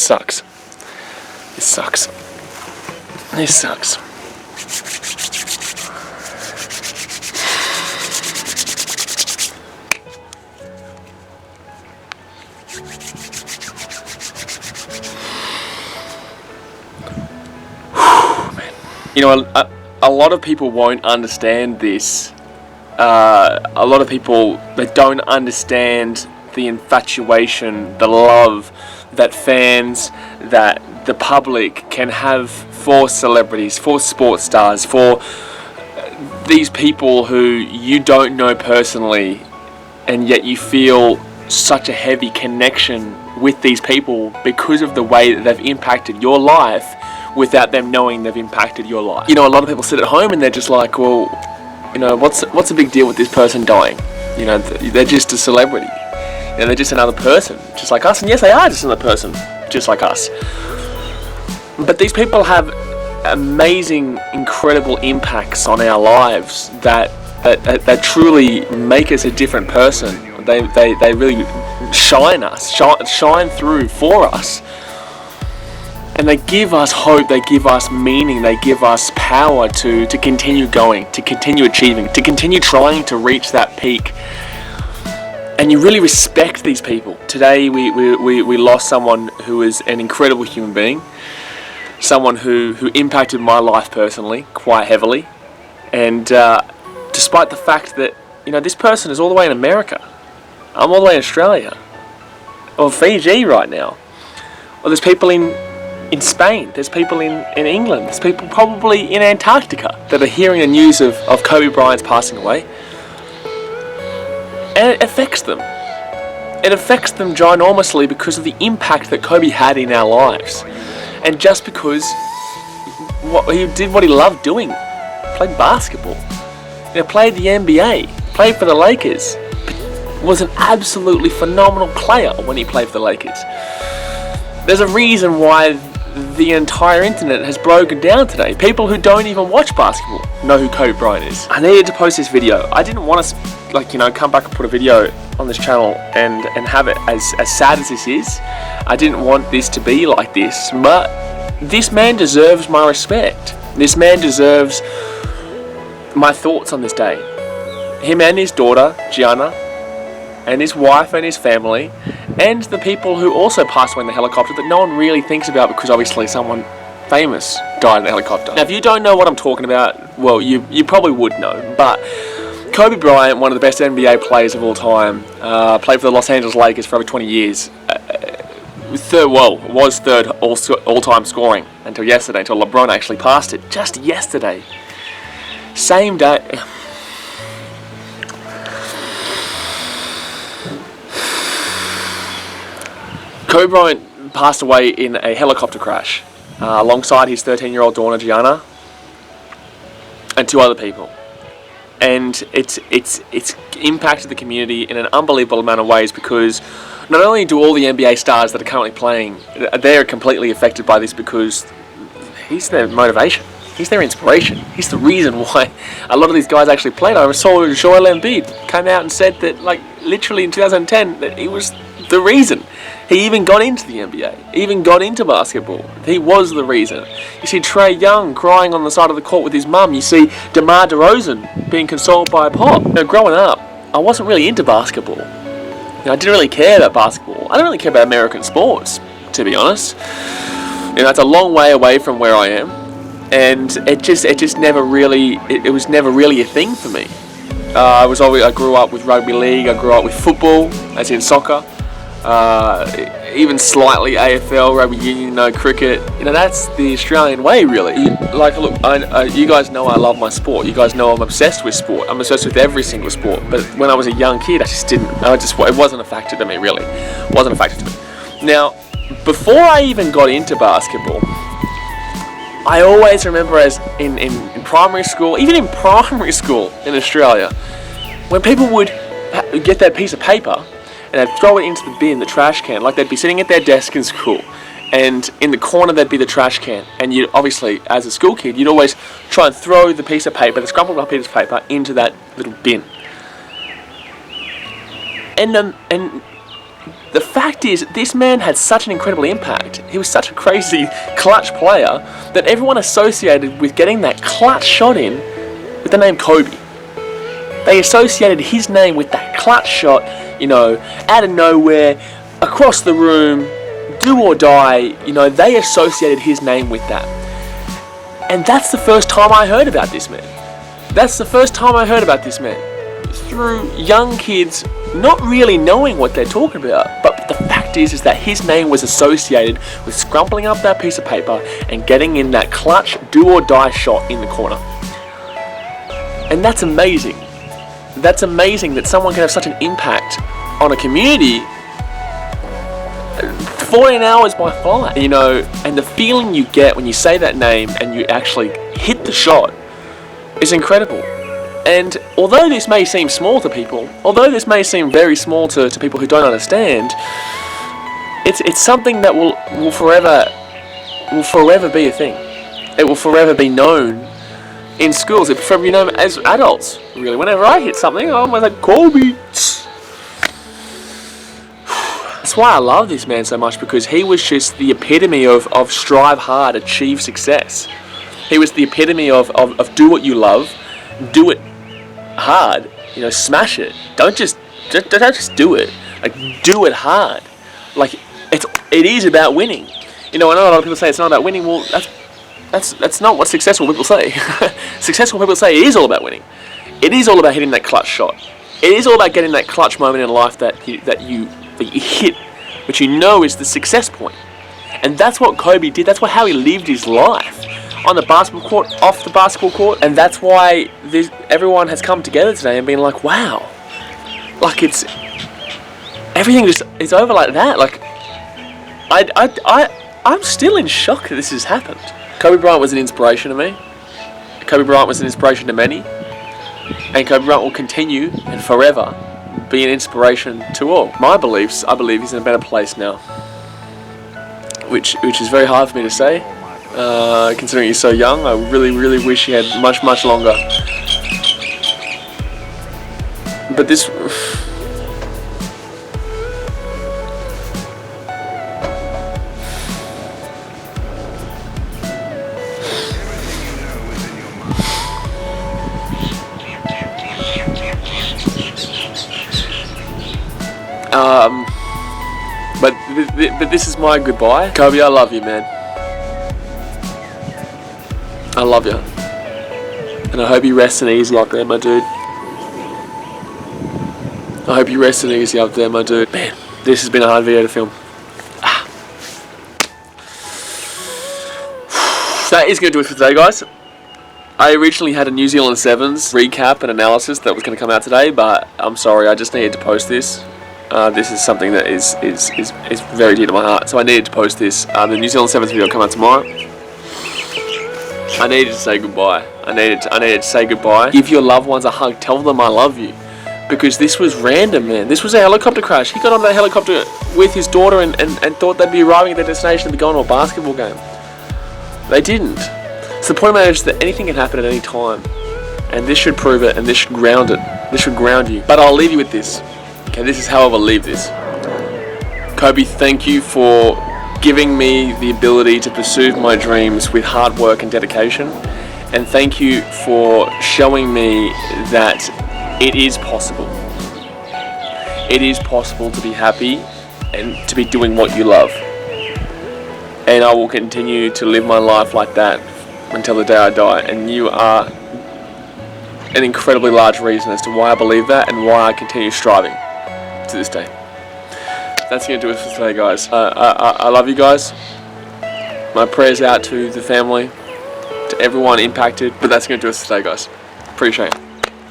sucks. This sucks. This sucks. Man. You know, a lot of people won't understand this. A lot of people, they don't understand the infatuation, the love that fans, that the public can have for celebrities, for sports stars, for these people who you don't know personally, and yet you feel such a heavy connection with these people because of the way that they've impacted your life without them knowing they've impacted your life. You know, a lot of people sit at home and they're just like, well, you know, what's the big deal with this person dying? You know, they're just a celebrity. You know, they're just another person, just like us. And yes, they are just another person, just like us. But these people have amazing, incredible impacts on our lives that truly make us a different person. They really shine through for us. And they give us hope, they give us meaning, they give us power to continue going, to continue achieving, to continue trying to reach that peak. And you really respect these people. Today we lost someone who is an incredible human being, someone who impacted my life personally quite heavily. And despite the fact that, you know, this person is all the way in America, I'm all the way in Australia, or Fiji right now, or there's people in Spain, there's people in England, there's people probably in Antarctica that are hearing the news of Kobe Bryant's passing away. And it affects them. It affects them ginormously because of the impact that Kobe had in our lives. And just because he did what he loved doing, played basketball, you know, played the NBA, played for the Lakers, was an absolutely phenomenal player when he played for the Lakers. There's a reason why the entire internet has broken down today. People who don't even watch basketball know who Kobe Bryant is. I needed to post this video. I didn't want to, like, you know, come back and put a video on this channel and have it as sad as this is. I didn't want this to be like this, but this man deserves my respect. This man deserves my thoughts on this day. Him and his daughter, Gianna, and his wife and his family, and the people who also passed away in the helicopter that no one really thinks about because obviously someone famous died in the helicopter. Now, if you don't know what I'm talking about, well, you probably would know, but Kobe Bryant, one of the best NBA players of all time, played for the Los Angeles Lakers for over 20 years, was third all-time scoring until yesterday, until LeBron actually passed it, just yesterday. Same day. Kobe Bryant passed away in a helicopter crash alongside his 13-year-old daughter Gianna and two other people, and it's impacted the community in an unbelievable amount of ways, because not only do all the NBA stars that are currently playing, they're completely affected by this because he's their motivation, he's their inspiration, he's the reason why a lot of these guys actually played. I saw Joel Embiid came out and said that, like, literally in 2010, that he was the reason he even got into the NBA, even got into basketball. He was the reason. You see Trae Young crying on the side of the court with his mum. You see DeMar DeRozan being consoled by Pop. You know, growing up, I wasn't really into basketball. You know, I didn't really care about basketball. I don't really care about American sports, to be honest. You know, it's a long way away from where I am, and it just never really, it was never really a thing for me. I grew up with rugby league. I grew up with football, as in soccer. Even slightly AFL, rugby union, no cricket. You know, that's the Australian way, really. Like, look, you guys know I love my sport. You guys know I'm obsessed with sport. I'm obsessed with every single sport. But when I was a young kid, it wasn't a factor to me, really. It wasn't a factor to me. Now, before I even got into basketball, I always remember as in primary school, even in primary school in Australia, when people would get that piece of paper and they'd throw it into the bin, the trash can, like they'd be sitting at their desk in school, and in the corner there'd be the trash can, and you obviously, as a school kid, you'd always try and throw the piece of paper, the scrumpled up piece of paper, into that little bin. And The fact is, this man had such an incredible impact. He was such a crazy clutch player that everyone associated with getting that clutch shot in with the name Kobe. They associated his name with that clutch shot, you know, out of nowhere, across the room, do or die, you know, they associated his name with that. And that's the first time I heard about this man. That's the first time I heard about this man. Through young kids not really knowing what they're talking about. But the fact is that his name was associated with scrumpling up that piece of paper and getting in that clutch do or die shot in the corner. And that's amazing. That's amazing that someone can have such an impact on a community 14 hours by flight, you know, and the feeling you get when you say that name and you actually hit the shot is incredible. And although this may seem small to people, although this may seem very small to people who don't understand, it's something that will forever be a thing. It will forever be known in schools. It will forever be known as adults, really. Whenever I hit something, I'm like, Kobe. That's why I love this man so much, because he was just the epitome of strive hard, achieve success. He was the epitome of do what you love, do it hard, you know, smash it. Don't just do it. Like, do it hard. Like, it is about winning. You know, I know a lot of people say it's not about winning. Well, that's not what successful people say. Successful people say it is all about winning. It is all about hitting that clutch shot. It is all about getting that clutch moment in life that you hit, which you know is the success point. And that's what Kobe did. That's how he lived his life. On the basketball court, off the basketball court. And that's why everyone has come together today and been like, wow. Like, everything just is over like that. Like, I'm still in shock that this has happened. Kobe Bryant was an inspiration to me. Kobe Bryant was an inspiration to many. And Kobe Bryant will continue and forever be an inspiration to all. My beliefs, I believe he's in a better place now. Which is very hard for me to say. Considering he's so young, I really, really wish he had much, much longer. But this... But this is my goodbye. Kobe, I love you, man. I love you. And I hope you rest and easy up there, my dude. I hope you rest and easy up there, my dude. Man, this has been a hard video to film. That is going to do it for today, guys. I originally had a New Zealand Sevens recap and analysis that was going to come out today, but I'm sorry, I just needed to post this. This is something that is very dear to my heart, so I needed to post this. The New Zealand Sevens video will come out tomorrow. I needed to say goodbye. I needed to say goodbye. Give your loved ones a hug. Tell them I love you. Because this was random, man. This was a helicopter crash. He got on that helicopter with his daughter and thought they'd be arriving at their destination and be going to a basketball game. They didn't. So the point of it is that anything can happen at any time. And this should prove it, and this should ground it. This should ground you. But I'll leave you with this. Okay, this is how I will leave this. Kobe, thank you for giving me the ability to pursue my dreams with hard work and dedication. And thank you for showing me that it is possible. It is possible to be happy and to be doing what you love. And I will continue to live my life like that until the day I die. And you are an incredibly large reason as to why I believe that and why I continue striving to this day. That's going to do it for today, guys. I love you guys. My prayers out to the family, to everyone impacted. But that's going to do it for today, guys. Appreciate it.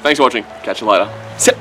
Thanks for watching. Catch you later. See ya.